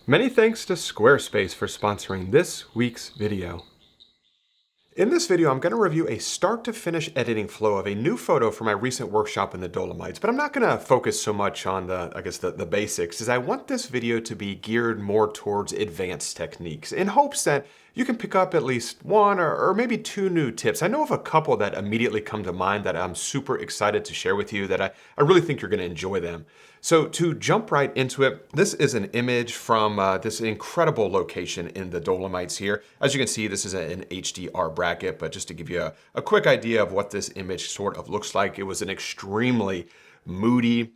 Many thanks to Squarespace for sponsoring this week's video. In this video, I'm going to review a start to finish editing flow of a new photo for my recent workshop in the Dolomites, but I'm not going to focus so much on the basics, as I want this video to be geared more towards advanced techniques in hopes that you can pick up at least one or maybe two new tips. I know of a couple that immediately come to mind that I'm super excited to share with you that I really think you're going to enjoy them. So to jump right into it, this is an image from this incredible location in the Dolomites here. As you can see, this is an HDR bracket, but just to give you a quick idea of what this image sort of looks like, it was an extremely moody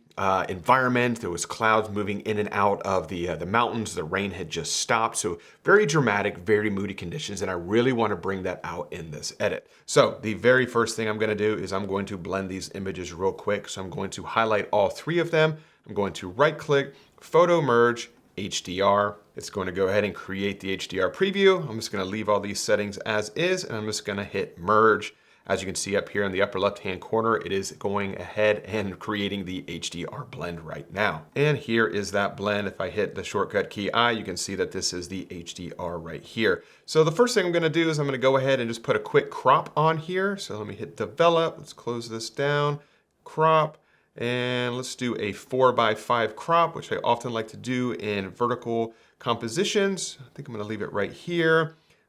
environment. There was clouds moving in and out of the mountains. The rain had just stopped. So very dramatic, very moody conditions. And I really want to bring that out in this edit. So the very first thing I'm going to do is I'm going to blend these images real quick. So I'm going to highlight all three of them. I'm going to right click, photo merge, HDR. It's going to go ahead and create the HDR preview. I'm just going to leave all these settings as is, and I'm just going to hit merge. As you can see up here in the upper left-hand corner, it is going ahead and creating the HDR blend right now. And here is that blend. If I hit the shortcut key I, you can see that this is the HDR right here. So the first thing I'm going to do is I'm going to go ahead and just put a quick crop on here. So let me hit develop. Let's close this down, crop. And let's do a 4:5 crop, which I often like to do in vertical compositions. I think I'm going to leave it right here.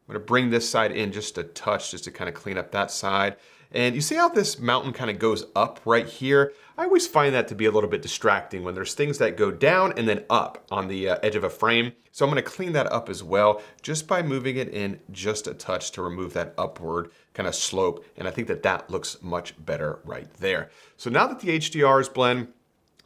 I'm going to bring this side in just a touch, just to kind of clean up that side. And you see how this mountain kind of goes up right here? I always find that to be a little bit distracting when there's things that go down and then up on the edge of a frame. So I'm going to clean that up as well, just by moving it in just a touch to remove that upward kind of slope. And I think that that looks much better right there. So now that the HDR is blend,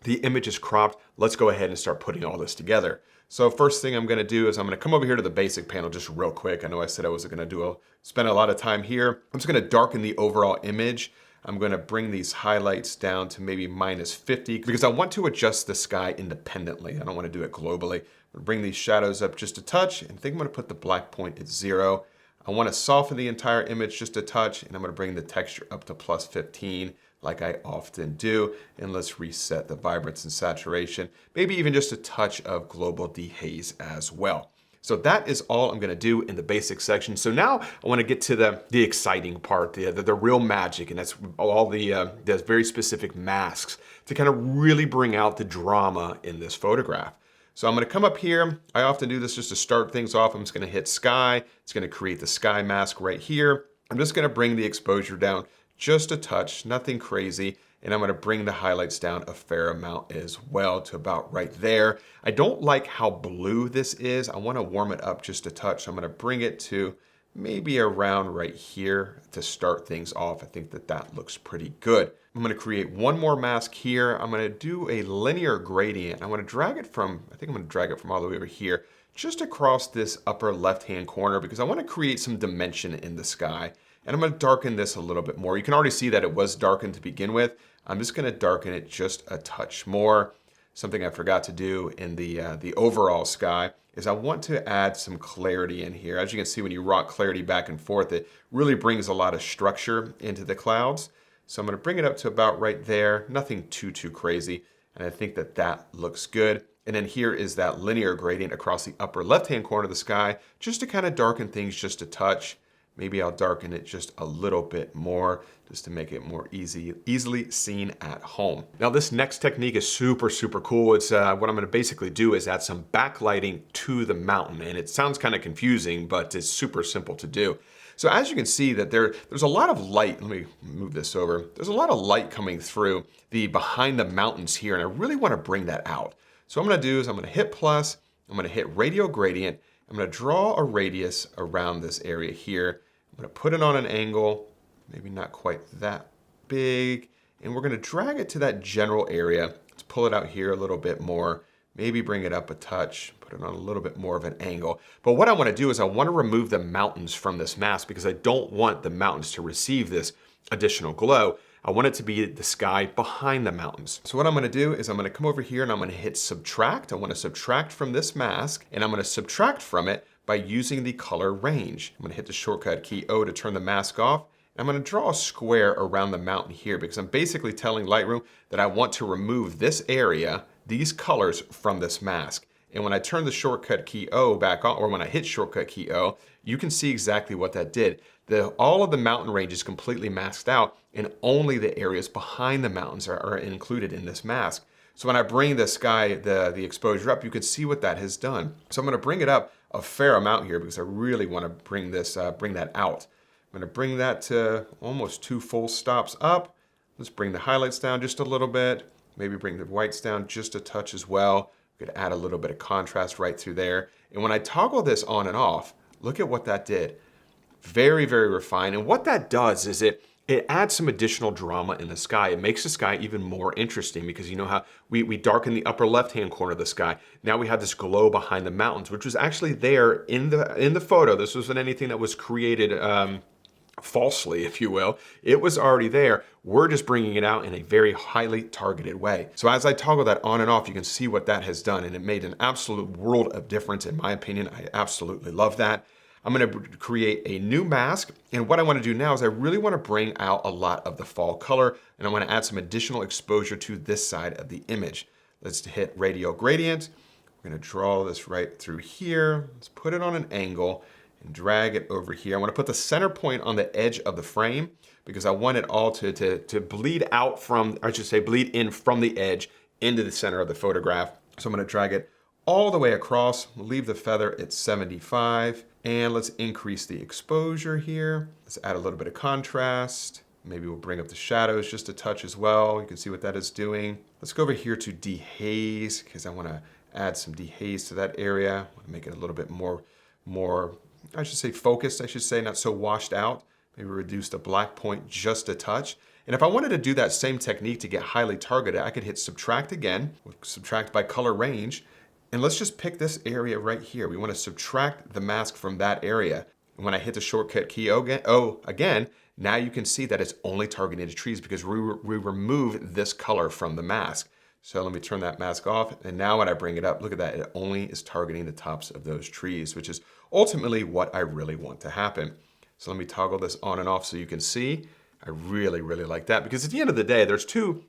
the image is cropped, let's go ahead and start putting all this together. So first thing I'm going to do is I'm going to come over here to the basic panel just real quick. I know I said I wasn't going to spend a lot of time here. I'm just going to darken the overall image. I'm going to bring these highlights down to maybe -50 because I want to adjust the sky independently. I don't want to do it globally. I'm going to bring these shadows up just a touch, and I think I'm going to put the black point at 0. I want to soften the entire image just a touch, and I'm going to bring the texture up to +15 like I often do. And let's reset the vibrance and saturation, maybe even just a touch of global dehaze as well. So that is all I'm going to do in the basic section. So now I want to get to the exciting part, the real magic, and that's all the very specific masks to kind of really bring out the drama in this photograph. So I'm going to come up here. I often do this just to start things off. I'm just going to hit sky. It's going to create the sky mask right here. I'm just going to bring the exposure down just a touch, nothing crazy. And I'm going to bring the highlights down a fair amount as well to about right there. I don't like how blue this is. I want to warm it up just a touch. So I'm going to bring it to maybe around right here to start things off. I think that that looks pretty good. I'm going to create one more mask here. I'm going to do a linear gradient. I want to drag it from, I think I'm going to drag it from all the way over here, just across this upper left-hand corner because I want to create some dimension in the sky. And I'm going to darken this a little bit more. You can already see that it was darkened to begin with. I'm just going to darken it just a touch more. Something I forgot to do in the overall sky is I want to add some clarity in here. As you can see, when you rock clarity back and forth, it really brings a lot of structure into the clouds. So I'm going to bring it up to about right there. Nothing too crazy. And I think that that looks good. And then here is that linear gradient across the upper left-hand corner of the sky, just to kind of darken things just a touch. Maybe I'll darken it just a little bit more just to make it more easily seen at home. Now this next technique is super cool. It's what I'm going to basically do is add some backlighting to the mountain. And it sounds kind of confusing, but it's super simple to do. So as you can see that there's a lot of light. Let me move this over. There's a lot of light coming through the behind the mountains here. And I really want to bring that out. So what I'm going to do is I'm going to hit plus. I'm going to hit radial gradient. I'm going to draw a radius around this area here. I'm going to put it on an angle, maybe not quite that big, and we're going to drag it to that general area. Let's pull it out here a little bit more, maybe bring it up a touch, put it on a little bit more of an angle. But what I want to do is I want to remove the mountains from this mask because I don't want the mountains to receive this additional glow. I want it to be the sky behind the mountains. So what I'm going to do is I'm going to come over here and I'm going to hit subtract. I want to subtract from this mask, and I'm going to subtract from it by using the color range. I'm going to hit the shortcut key O to turn the mask off. I'm going to draw a square around the mountain here because I'm basically telling Lightroom that I want to remove this area, these colors from this mask. And when I turn the shortcut key O back on, or when I hit shortcut key O, you can see exactly what that did. All of the mountain range is completely masked out, and only the areas behind the mountains are included in this mask. So when I bring the sky, the exposure up, you can see what that has done. So I'm gonna bring it up a fair amount here because I really wanna bring that out. I'm gonna bring that to almost 2 full stops up. Let's bring the highlights down just a little bit. Maybe bring the whites down just a touch as well. We could add a little bit of contrast right through there. And when I toggle this on and off, look at what that did. Very, very refined. And what that does is it adds some additional drama in the sky. It makes the sky even more interesting because you know how we darken the upper left-hand corner of the sky. Now we have this glow behind the mountains, which was actually there in the photo. This wasn't anything that was created falsely, if you will. It was already there. We're just bringing it out in a very highly targeted way. So as I toggle that on and off, you can see what that has done, and it made an absolute world of difference in my opinion. I absolutely love that. I'm gonna create a new mask, and what I wanna do now is I really wanna bring out a lot of the fall color, and I wanna add some additional exposure to this side of the image. Let's hit radial gradient. We're gonna draw this right through here. Let's put it on an angle and drag it over here. I wanna put the center point on the edge of the frame because I want it all to bleed out from, or I should say bleed in from the edge into the center of the photograph. So I'm gonna drag it all the way across, leave the feather at 75, and let's increase the exposure here. Let's add a little bit of contrast. Maybe we'll bring up the shadows just a touch as well. You can see what that is doing. Let's go over here to dehaze because I wanna add some dehaze to that area. I wanna make it a little bit more, I should say focused, not so washed out. Maybe reduce the black point just a touch. And if I wanted to do that same technique to get highly targeted, I could hit subtract again, subtract by color range, and let's just pick this area right here. We want to subtract the mask from that area. And when I hit the shortcut key O again, now you can see that it's only targeting the trees because we remove this color from the mask. So let me turn that mask off. And now when I bring it up, look at that. It only is targeting the tops of those trees, which is ultimately what I really want to happen. So let me toggle this on and off so you can see. I really, really like that because at the end of the day, there's two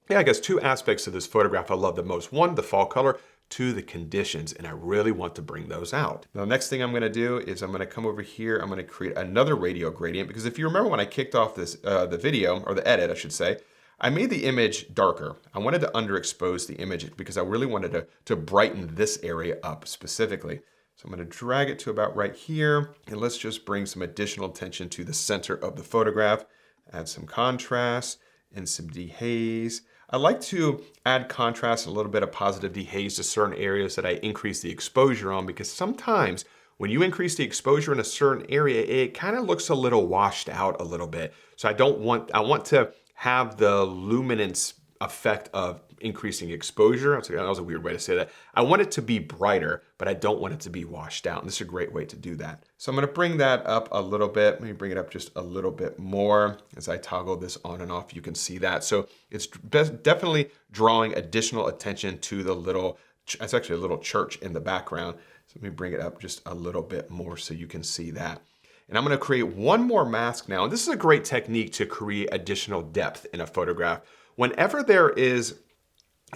aspects of this photograph I love the most. One, the fall color. 2, the conditions, and I really want to bring those out. Now, next thing I'm gonna do is I'm gonna come over here, I'm gonna create another radial gradient because if you remember when I kicked off this, the video, or the edit, I should say, I made the image darker. I wanted to underexpose the image because I really wanted to brighten this area up specifically. So I'm gonna drag it to about right here, and let's just bring some additional attention to the center of the photograph, add some contrast and some dehaze. I like to add contrast, a little bit of positive dehaze to certain areas that I increase the exposure on because sometimes when you increase the exposure in a certain area, it kind of looks a little washed out a little bit. So I want to have the luminance effect of increasing exposure. That was a weird way to say that. I want it to be brighter, but I don't want it to be washed out. And this is a great way to do that. So I'm gonna bring that up a little bit. Let me bring it up just a little bit more. As I toggle this on and off, you can see that. So it's definitely drawing additional attention to the little, it's actually a little church in the background. So let me bring it up just a little bit more so you can see that. And I'm gonna create one more mask now. And this is a great technique to create additional depth in a photograph. Whenever there is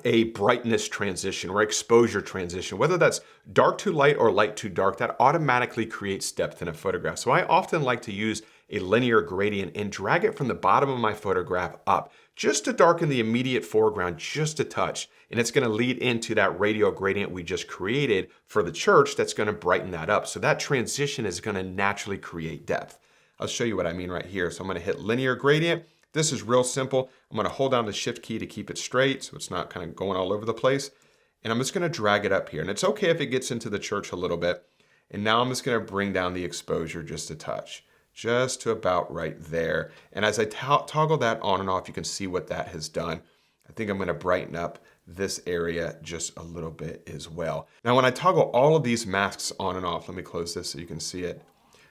a brightness transition or exposure transition, whether that's dark to light or light to dark, that automatically creates depth in a photograph. So I often like to use a linear gradient and drag it from the bottom of my photograph up just to darken the immediate foreground just a touch. And it's gonna lead into that radial gradient we just created for the church that's gonna brighten that up. So that transition is gonna naturally create depth. I'll show you what I mean right here. So I'm gonna hit linear gradient. This is real simple. I'm gonna hold down the shift key to keep it straight so it's not kind of going all over the place. And I'm just gonna drag it up here. And it's okay if it gets into the church a little bit. And now I'm just gonna bring down the exposure just a touch, just to about right there. And as I toggle that on and off, you can see what that has done. I think I'm gonna brighten up this area just a little bit as well. Now, when I toggle all of these masks on and off, let me close this so you can see it.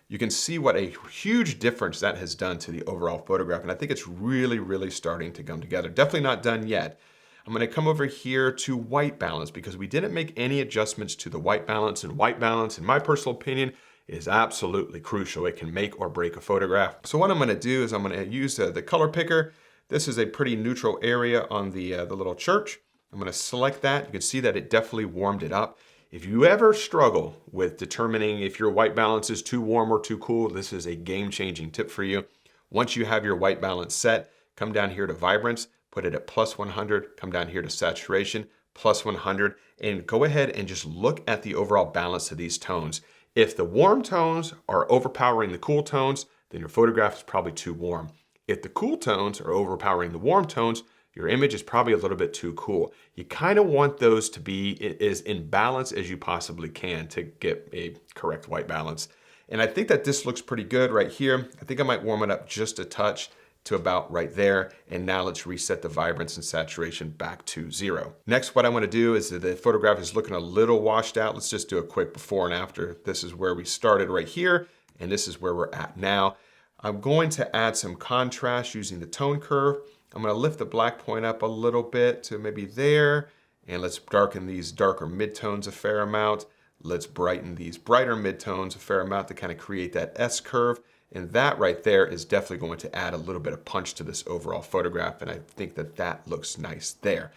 You can see what a huge difference that has done to the overall photograph. And I think it's really, really starting to come together. Definitely not done yet. I'm gonna come over here to white balance because we didn't make any adjustments to the white balance, and white balance, in my personal opinion, is absolutely crucial. It can make or break a photograph. So what I'm gonna do is I'm gonna use the color picker. This is a pretty neutral area on the little church. I'm gonna select that. You can see that it definitely warmed it up. If you ever struggle with determining if your white balance is too warm or too cool, this is a game-changing tip for you. Once you have your white balance set, come down here to vibrance, put it at plus 100, come down here to saturation, plus 100, and go ahead and just look at the overall balance of these tones. If the warm tones are overpowering the cool tones, then your photograph is probably too warm. If the cool tones are overpowering the warm tones, your image is probably a little bit too cool. You kind of want those to be as in balance as you possibly can to get a correct white balance. And I think that this looks pretty good right here. I think I might warm it up just a touch to about right there. And now let's reset the vibrance and saturation back to 0. Next, what I want to do is that the photograph is looking a little washed out. Let's just do a quick before and after. This is where we started right here, and this is where we're at now. I'm going to add some contrast using the tone curve. I'm going to lift the black point up a little bit to maybe there, and let's darken these darker midtones a fair amount. Let's brighten these brighter midtones a fair amount to kind of create that S curve. And that right there is definitely going to add a little bit of punch to this overall photograph, and I think that that looks nice there.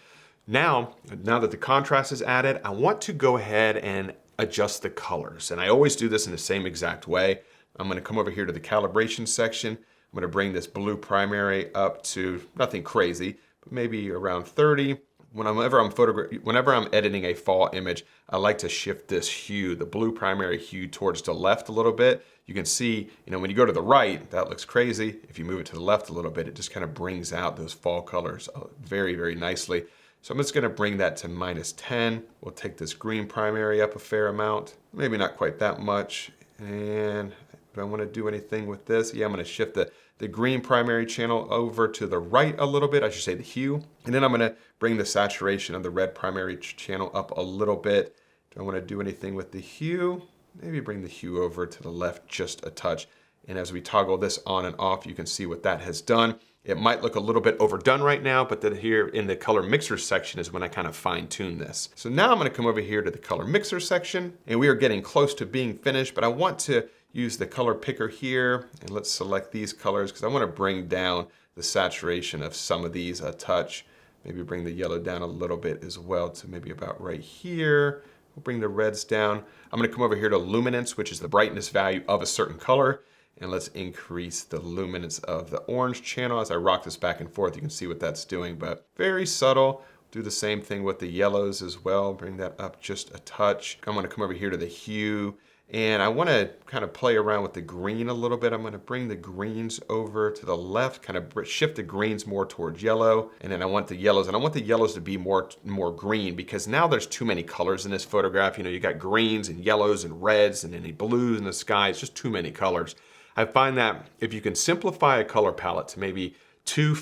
Now that the contrast is added, I want to go ahead and adjust the colors. And I always do this in the same exact way. I'm going to come over here to the calibration section. I'm going to bring this blue primary up to nothing crazy, but maybe around 30. Whenever I'm editing a fall image, I like to shift this hue, the blue primary hue, towards the left a little bit. You can see, when you go to the right, that looks crazy. If you move it to the left a little bit, it just kind of brings out those fall colors very, very nicely. So I'm just going to bring that to -10. We'll take this green primary up a fair amount, maybe not quite that much. And do I want to do anything with this? Yeah, I'm going to shift the green primary channel over to the right a little bit, I should say the hue. And then I'm going to bring the saturation of the red primary channel up a little bit. Do I want to do anything with the hue? Maybe bring the hue over to the left just a touch. And as we toggle this on and off, you can see what that has done. It might look a little bit overdone right now, but then here in the color mixer section is when I kind of fine tune this. So now I'm going to come over here to the color mixer section, and we are getting close to being finished, but I want to use the color picker here, and let's select these colors because I want to bring down the saturation of some of these a touch. Maybe bring the yellow down a little bit as well to maybe about right here. We'll bring the reds down. I'm going to come over here to luminance, which is the brightness value of a certain color. And let's increase the luminance of the orange channel. As I rock this back and forth, you can see what that's doing, but very subtle. Do the same thing with the yellows as well. Bring that up just a touch. I'm going to come over here to the hue. And I want to kind of play around with the green a little bit. I'm going to bring the greens over to the left, kind of shift the greens more towards yellow. And then I want the yellows, and I want the yellows to be more green because now there's too many colors in this photograph. You got greens and yellows and reds and any blues in the sky. It's just too many colors. I find that if you can simplify a color palette to maybe two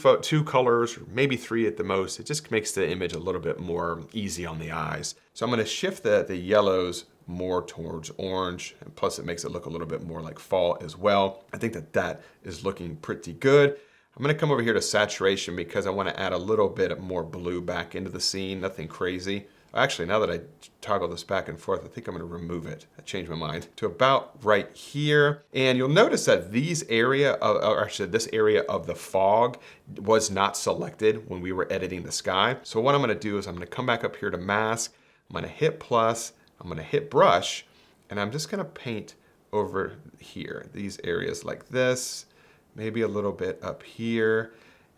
colors or maybe 3 at the most, it just makes the image a little bit more easy on the eyes. So I'm going to shift the yellows more towards orange, and plus it makes it look a little bit more like fall as well. I think that is looking pretty good. I'm going to come over here to saturation because I want to add a little bit more blue back into the scene, nothing crazy. Actually, now that I toggle this back and forth, I think I'm going to remove it. I changed my mind to about right here. And you'll notice that this area of the fog was not selected when we were editing the sky. So what I'm going to do is I'm going to come back up here to mask. I'm going to hit plus. I'm going to hit brush, and I'm just going to paint over here, these areas like this, maybe a little bit up here.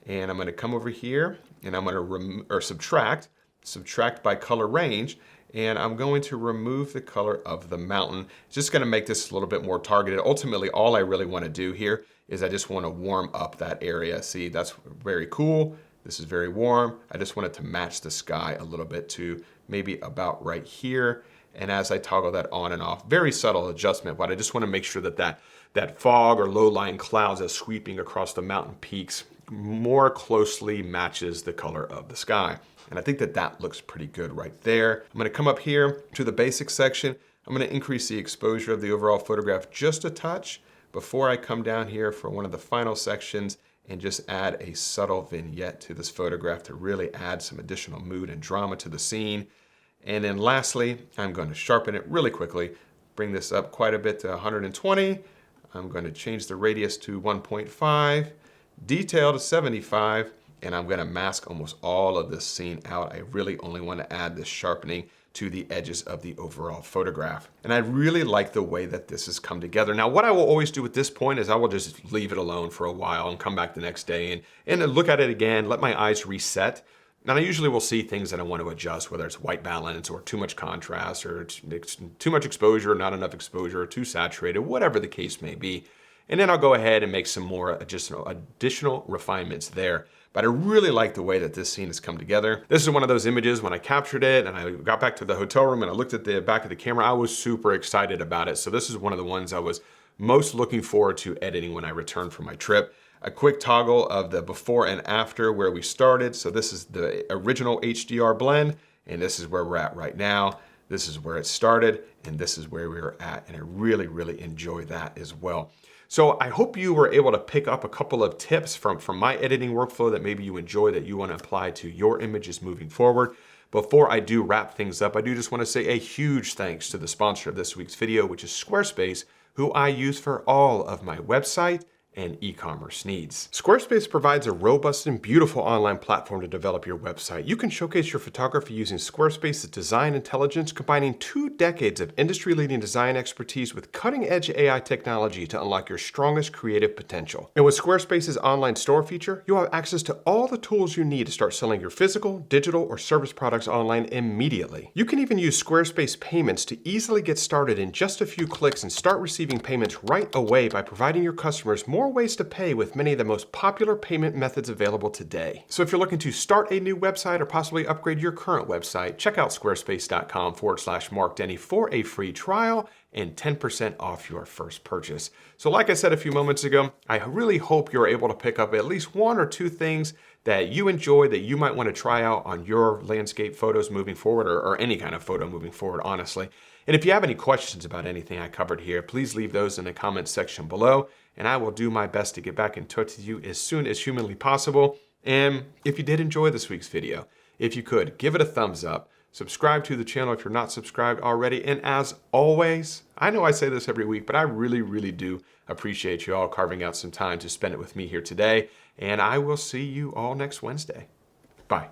And I'm going to come over here, and I'm going to subtract by color range, and I'm going to remove the color of the mountain. It's just going to make this a little bit more targeted. Ultimately, all I really want to do here is I just want to warm up that area. See, that's very cool. This is very warm. I just want it to match the sky a little bit to maybe about right here. And as I toggle that on and off, very subtle adjustment, but I just want to make sure that fog or low-lying clouds that's sweeping across the mountain peaks more closely matches the color of the sky. And I think that looks pretty good right there. I'm going to come up here to the basics section. I'm going to increase the exposure of the overall photograph just a touch before I come down here for one of the final sections and just add a subtle vignette to this photograph to really add some additional mood and drama to the scene. And then lastly, I'm going to sharpen it really quickly, bring this up quite a bit to 120. I'm going to change the radius to 1.5, detail to 75, and I'm going to mask almost all of this scene out. I really only want to add this sharpening to the edges of the overall photograph. And I really like the way that this has come together. Now, what I will always do at this point is I will just leave it alone for a while and come back the next day and look at it again, let my eyes reset. And I usually will see things that I want to adjust, whether it's white balance or too much contrast or too much exposure, not enough exposure, or too saturated, whatever the case may be. And then I'll go ahead and make some more additional refinements there. But I really like the way that this scene has come together. This is one of those images when I captured it and I got back to the hotel room and I looked at the back of the camera, I was super excited about it. So this is one of the ones I was most looking forward to editing when I returned from my trip. A quick toggle of the before and after where we started. So this is the original HDR blend, and this is where we're at right now. This is where it started, and this is where we were at. And I really, really enjoy that as well. So I hope you were able to pick up a couple of tips from my editing workflow that maybe you enjoy, that you want to apply to your images moving forward. Before I do wrap things up, I do just want to say a huge thanks to the sponsor of this week's video, which is Squarespace, who I use for all of my website and e-commerce needs. Squarespace provides a robust and beautiful online platform to develop your website. You can showcase your photography using Squarespace's design intelligence, combining 2 decades of industry-leading design expertise with cutting-edge AI technology to unlock your strongest creative potential. And with Squarespace's online store feature, you'll have access to all the tools you need to start selling your physical, digital, or service products online immediately. You can even use Squarespace payments to easily get started in just a few clicks and start receiving payments right away by providing your customers more ways to pay with many of the most popular payment methods available today. So if you're looking to start a new website or possibly upgrade your current website, check out squarespace.com/Mark Denney for a free trial and 10% off your first purchase. So like I said a few moments ago, I really hope you're able to pick up at least 1 or 2 things that you enjoy that you might want to try out on your landscape photos moving forward, or any kind of photo moving forward, honestly. And if you have any questions about anything I covered here, please leave those in the comments section below, and I will do my best to get back in touch with you as soon as humanly possible. And if you did enjoy this week's video, if you could, give it a thumbs up, subscribe to the channel if you're not subscribed already, and as always, I know I say this every week, but I really, really do appreciate you all carving out some time to spend it with me here today, and I will see you all next Wednesday. Bye.